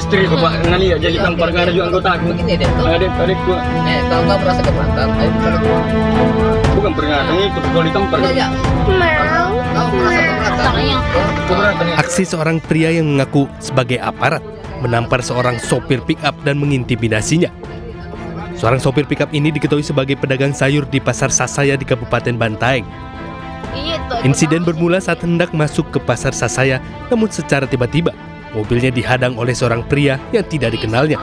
istri ko Pak ngali jadi kampar ngare juga anggota aku. Begini deh tuh. Adikku. Kalau nggak merasa keberatan, ayo bicara dulu. Bukan pernah itu kalau ditampar. Ya. Kau merasa keberatan. Aksi seorang pria yang mengaku sebagai aparat menampar seorang sopir pick-up dan mengintimidasinya. Seorang sopir pick-up ini diketahui sebagai pedagang sayur di Pasar Sasaya di Kabupaten Bantaeng. Insiden bermula saat hendak masuk ke Pasar Sasaya, namun secara tiba-tiba mobilnya dihadang oleh seorang pria yang tidak dikenalnya.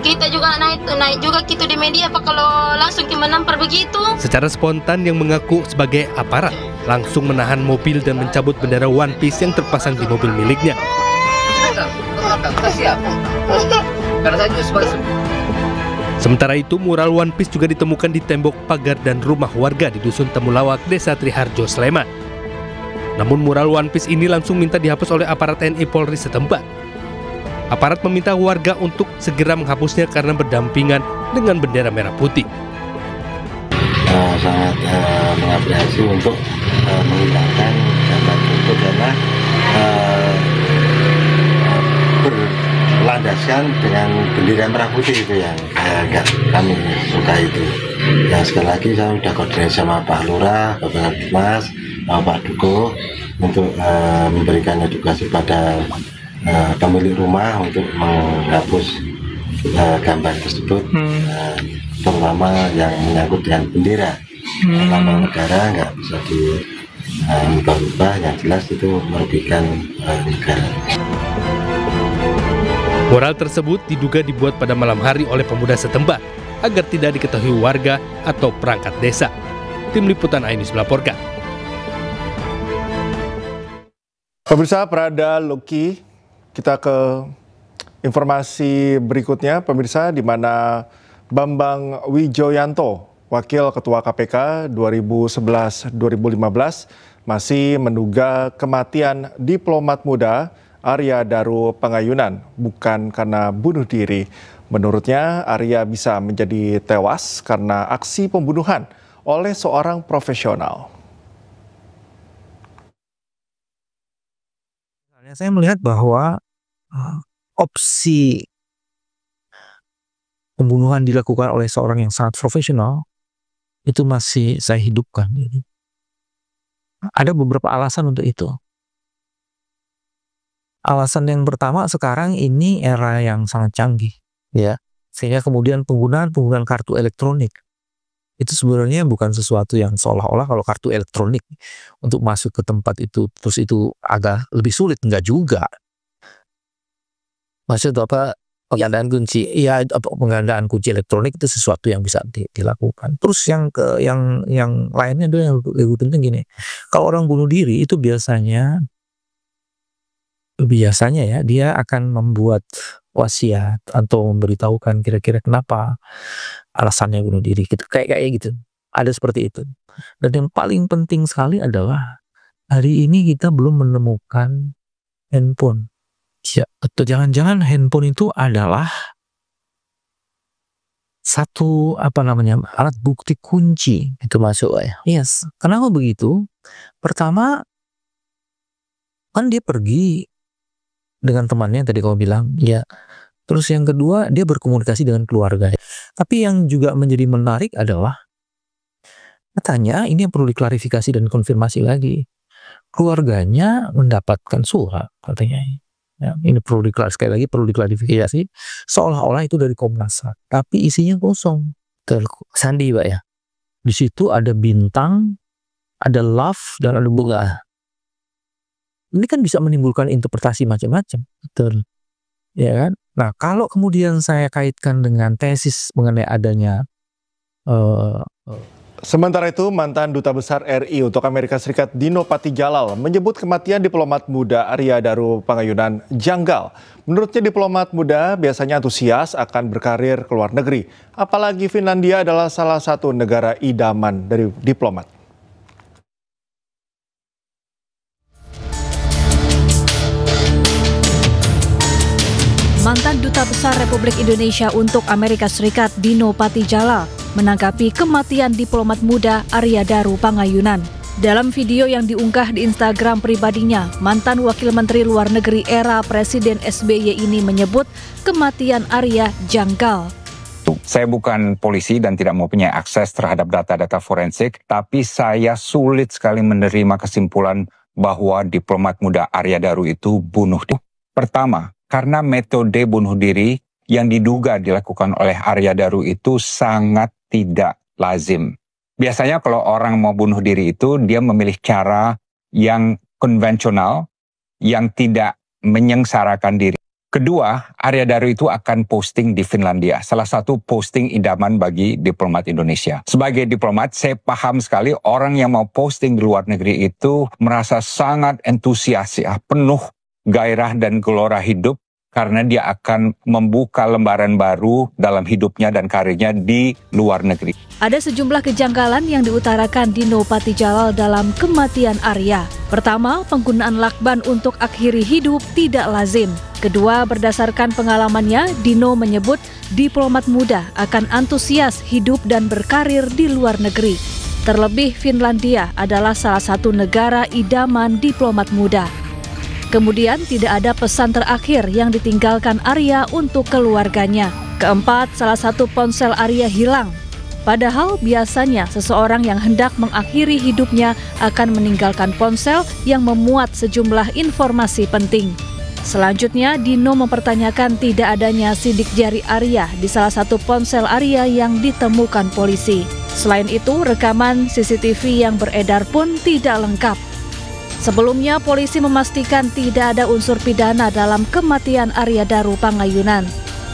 Kita juga naik juga gitu di media apa kalau langsung kita menampar begitu. Secara spontan yang mengaku sebagai aparat langsung menahan mobil dan mencabut bendera One Piece yang terpasang di mobil miliknya. Sementara itu, mural One Piece juga ditemukan di tembok pagar dan rumah warga di Dusun Temulawak, Desa Triharjo, Sleman. Namun mural One Piece ini langsung minta dihapus oleh aparat TNI Polri setempat. Aparat meminta warga untuk segera menghapusnya karena berdampingan dengan bendera merah putih. Sangat mengapresiasi untuk menghilangkan gambar itu karena berlandaskan dengan bendera merah putih itu yang agak kami suka itu. Ya sekali lagi saya sudah koordinasi sama Pak Lurah, Bapak Dimas, Pak Duko untuk memberikan edukasi pada pemilik rumah untuk menghapus gambar tersebut, terutama yang menyangkut dengan bendera lambang negara nggak bisa diubah-ubah, yang jelas itu merugikan negara. Mural tersebut diduga dibuat pada malam hari oleh pemuda setempat agar tidak diketahui warga atau perangkat desa. Tim Liputan iNews melaporkan. Pemirsa, Prada Loki. Kita ke informasi berikutnya, pemirsa, di mana Bambang Wijoyanto, Wakil Ketua KPK 2011-2015, masih menduga kematian diplomat muda Arya Daru Pangayunan bukan karena bunuh diri. Menurutnya, Arya bisa menjadi tewas karena aksi pembunuhan oleh seorang profesional. Saya melihat bahwa opsi pembunuhan dilakukan oleh seorang yang sangat profesional itu masih saya hidupkan. Ada beberapa alasan untuk itu. Alasan yang pertama, sekarang ini era yang sangat canggih, ya, sehingga kemudian penggunaan kartu elektronik itu sebenarnya bukan sesuatu yang seolah-olah kalau kartu elektronik untuk masuk ke tempat itu terus itu agak lebih sulit, enggak juga. Maksud apa, penggandaan kunci, ya penggandaan kunci elektronik itu sesuatu yang bisa dilakukan. Terus yang lainnya itu yang lebih penting gini, kalau orang bunuh diri itu biasanya ya dia akan membuat wasiat atau memberitahukan kira-kira kenapa alasannya bunuh diri gitu, kayak gitu. Ada seperti itu. Dan yang paling penting sekali adalah hari ini kita belum menemukan handphone. Ya, atau jangan-jangan handphone itu adalah satu alat bukti kunci itu masuk ya. Yes. Kenapa begitu? Pertama, kan dia pergi dengan temannya tadi kau bilang, ya. Terus yang kedua, dia berkomunikasi dengan keluarga. Tapi yang juga menjadi menarik adalah katanya ini yang perlu diklarifikasi dan konfirmasi lagi. Keluarganya mendapatkan surat katanya. Ya, ini sekali lagi perlu diklarifikasi, seolah-olah itu dari Komnas HAM, tapi isinya kosong. Sandi, Pak, ya. Di situ ada bintang, ada love, dan ada bunga. Ini kan bisa menimbulkan interpretasi macam-macam, betul, ya kan? Nah, kalau kemudian saya kaitkan dengan tesis mengenai adanya Sementara itu, mantan Duta Besar RI untuk Amerika Serikat Dino Patijalal menyebut kematian diplomat muda Arya Daru Pangayunan janggal. Menurutnya diplomat muda biasanya antusias akan berkarir ke luar negeri. Apalagi Finlandia adalah salah satu negara idaman dari diplomat. Mantan Duta Besar Republik Indonesia untuk Amerika Serikat Dino Patijalal menanggapi kematian diplomat muda Arya Daru Pangayunan. Dalam video yang diunggah di Instagram pribadinya, mantan Wakil Menteri Luar Negeri era Presiden SBY ini menyebut kematian Arya janggal. Saya bukan polisi dan tidak mempunyai akses terhadap data-data forensik, tapi saya sulit sekali menerima kesimpulan bahwa diplomat muda Arya Daru itu bunuh diri. Pertama, karena metode bunuh diri yang diduga dilakukan oleh Arya Daru itu sangat tidak lazim. Biasanya kalau orang mau bunuh diri itu, dia memilih cara yang konvensional, yang tidak menyengsarakan diri. Kedua, Arya Daru itu akan posting di Finlandia, salah satu posting idaman bagi diplomat Indonesia. Sebagai diplomat, saya paham sekali orang yang mau posting di luar negeri itu merasa sangat antusias, penuh gairah dan gelora hidup, karena dia akan membuka lembaran baru dalam hidupnya dan karirnya di luar negeri. Ada sejumlah kejanggalan yang diutarakan Dino Patijalal dalam kematian Arya. Pertama, penggunaan lakban untuk akhiri hidup tidak lazim. Kedua, berdasarkan pengalamannya, Dino menyebut diplomat muda akan antusias hidup dan berkarir di luar negeri. Terlebih Finlandia adalah salah satu negara idaman diplomat muda. Kemudian tidak ada pesan terakhir yang ditinggalkan Arya untuk keluarganya. Keempat, salah satu ponsel Arya hilang. Padahal biasanya seseorang yang hendak mengakhiri hidupnya akan meninggalkan ponsel yang memuat sejumlah informasi penting. Selanjutnya, Dino mempertanyakan tidak adanya sidik jari Arya di salah satu ponsel Arya yang ditemukan polisi. Selain itu, rekaman CCTV yang beredar pun tidak lengkap. Sebelumnya, polisi memastikan tidak ada unsur pidana dalam kematian Arya Daru Pangayunan.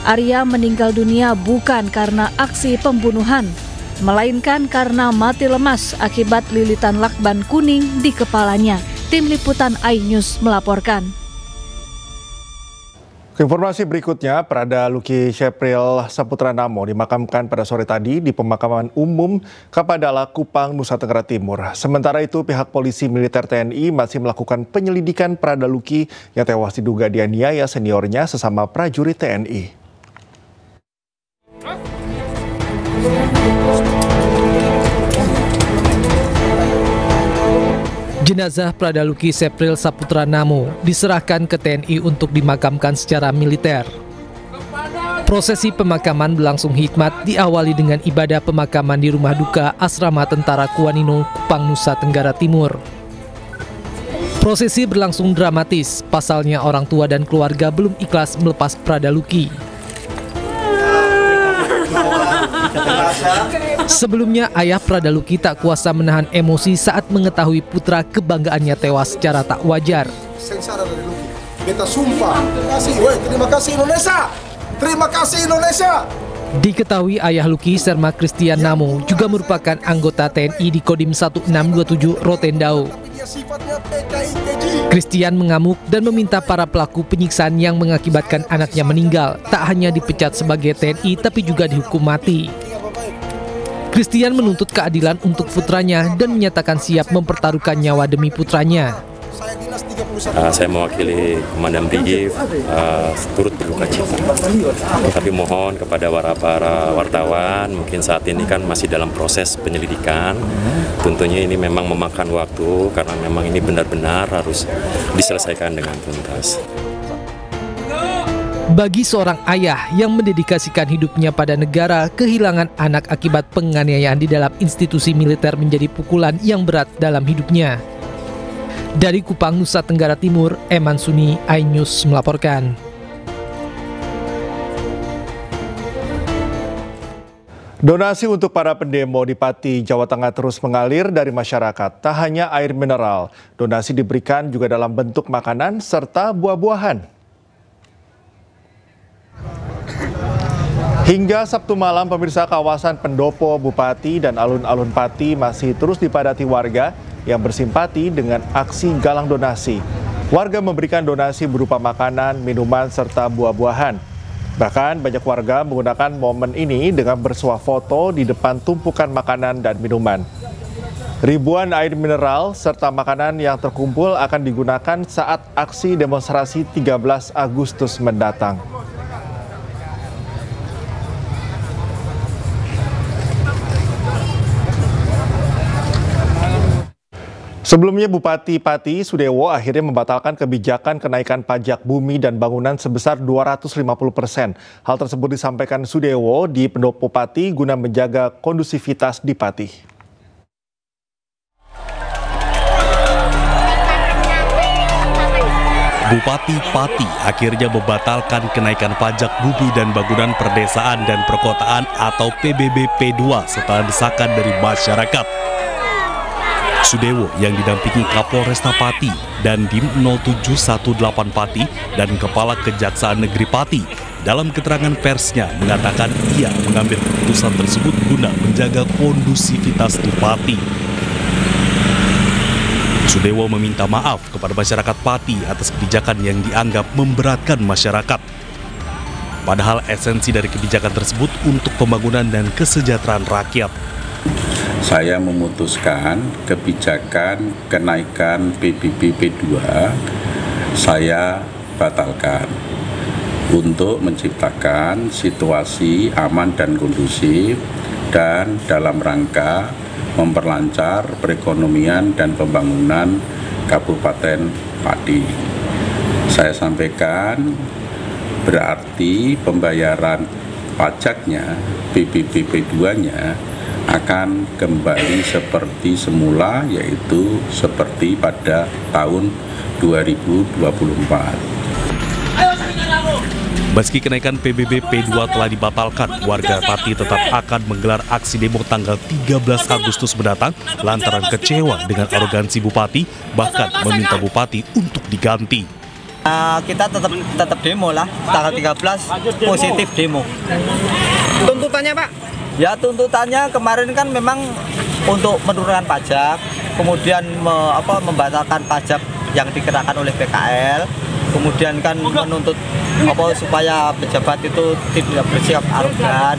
Arya meninggal dunia bukan karena aksi pembunuhan, melainkan karena mati lemas akibat lilitan lakban kuning di kepalanya. Tim Liputan iNews melaporkan. Informasi berikutnya, Prada Luki Shepril Saputra Namo dimakamkan pada sore tadi di pemakaman umum Kapadala, Kupang, Nusa Tenggara Timur. Sementara itu, pihak polisi militer TNI masih melakukan penyelidikan Prada Luki yang tewas diduga dianiaya seniornya sesama prajurit TNI. Jenazah Prada Luki Shepril Saputra Namo diserahkan ke TNI untuk dimakamkan secara militer. Prosesi pemakaman berlangsung hikmat diawali dengan ibadah pemakaman di rumah duka Asrama Tentara Kuanino, Kupang, Nusa Tenggara Timur. Prosesi berlangsung dramatis, pasalnya orang tua dan keluarga belum ikhlas melepas Prada Luki. Sebelumnya, ayah Prada Luki tak kuasa menahan emosi saat mengetahui putra kebanggaannya tewas secara tak wajar. Sengsara dari Luki. Kita sumpah. Terima kasih Indonesia. Terima kasih Indonesia. Diketahui ayah Luki, Serma Christian Namo, juga merupakan anggota TNI di Kodim 1627 Rotendao. Christian mengamuk dan meminta para pelaku penyiksaan yang mengakibatkan anaknya meninggal tak hanya dipecat sebagai TNI tapi juga dihukum mati. Christian menuntut keadilan untuk putranya dan menyatakan siap mempertaruhkan nyawa demi putranya. Saya mewakili Komandan Brigif turut berduka cita. Tapi mohon kepada para wartawan, mungkin saat ini kan masih dalam proses penyelidikan. Tentunya ini memang memakan waktu karena memang ini benar-benar harus diselesaikan dengan tuntas. Bagi seorang ayah yang mendedikasikan hidupnya pada negara, kehilangan anak akibat penganiayaan di dalam institusi militer menjadi pukulan yang berat dalam hidupnya. Dari Kupang, Nusa Tenggara Timur, Eman Suni, iNews melaporkan. Donasi untuk para pendemo di Pati, Jawa Tengah terus mengalir dari masyarakat. Tak hanya air mineral, donasi diberikan juga dalam bentuk makanan serta buah-buahan. Hingga Sabtu malam, pemirsa, kawasan pendopo Bupati dan alun-alun Pati masih terus dipadati warga yang bersimpati dengan aksi galang donasi. Warga memberikan donasi berupa makanan, minuman, serta buah-buahan. Bahkan banyak warga menggunakan momen ini dengan bersuah foto di depan tumpukan makanan dan minuman. Ribuan air mineral serta makanan yang terkumpul akan digunakan saat aksi demonstrasi 13 Agustus mendatang. Sebelumnya Bupati Pati Sudewo akhirnya membatalkan kebijakan kenaikan pajak bumi dan bangunan sebesar 250%. Hal tersebut disampaikan Sudewo di Pendopo Pati guna menjaga kondusivitas di Pati. Bupati Pati akhirnya membatalkan kenaikan pajak bumi dan bangunan perdesaan dan perkotaan atau PBB P2 setelah desakan dari masyarakat. Sudewo yang didampingi Kapolresta Pati dan Dim 0718 Pati dan Kepala Kejaksaan Negeri Pati dalam keterangan persnya mengatakan ia mengambil keputusan tersebut guna menjaga kondusivitas di Pati. Sudewo meminta maaf kepada masyarakat Pati atas kebijakan yang dianggap memberatkan masyarakat. Padahal esensi dari kebijakan tersebut untuk pembangunan dan kesejahteraan rakyat. Saya memutuskan kebijakan kenaikan PBB P2 saya batalkan untuk menciptakan situasi aman dan kondusif dan dalam rangka memperlancar perekonomian dan pembangunan Kabupaten Pati. Saya sampaikan berarti pembayaran pajaknya PBB P2-nya akan kembali seperti semula, yaitu seperti pada tahun 2024. Meski kenaikan PBB P2 telah dibatalkan, warga Pati tetap akan menggelar aksi demo tanggal 13 Agustus mendatang lantaran kecewa dengan arogansi Bupati, bahkan meminta Bupati untuk diganti. Kita tetap demo lah, tanggal 13 positif demo. Tuntutannya Pak? Ya tuntutannya kemarin kan memang untuk menurunkan pajak, kemudian membatalkan pajak yang dikenakan oleh PKL, kemudian kan menuntut supaya pejabat itu tidak bersikap arogan.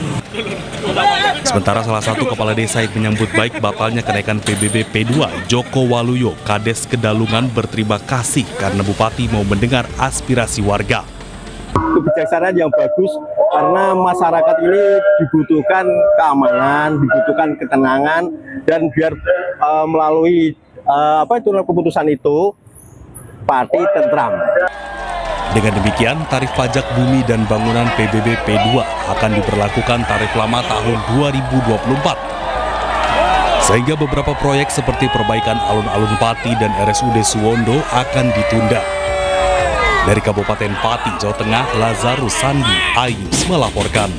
Sementara salah satu kepala desa yang menyambut baik batalnya kenaikan PBB P2, Joko Waluyo, Kades Kedalungan berterima kasih karena Bupati mau mendengar aspirasi warga. Kebijaksanaan yang bagus karena masyarakat ini dibutuhkan keamanan, dibutuhkan ketenangan, dan biar melalui keputusan itu Pati tentram. Dengan demikian, tarif pajak bumi dan bangunan PBB P2 akan diberlakukan tarif lama tahun 2024. Sehingga beberapa proyek seperti perbaikan alun-alun Pati dan RSUD Suwondo akan ditunda. Dari Kabupaten Pati, Jawa Tengah, Lazarus Sandi, Ayus melaporkan.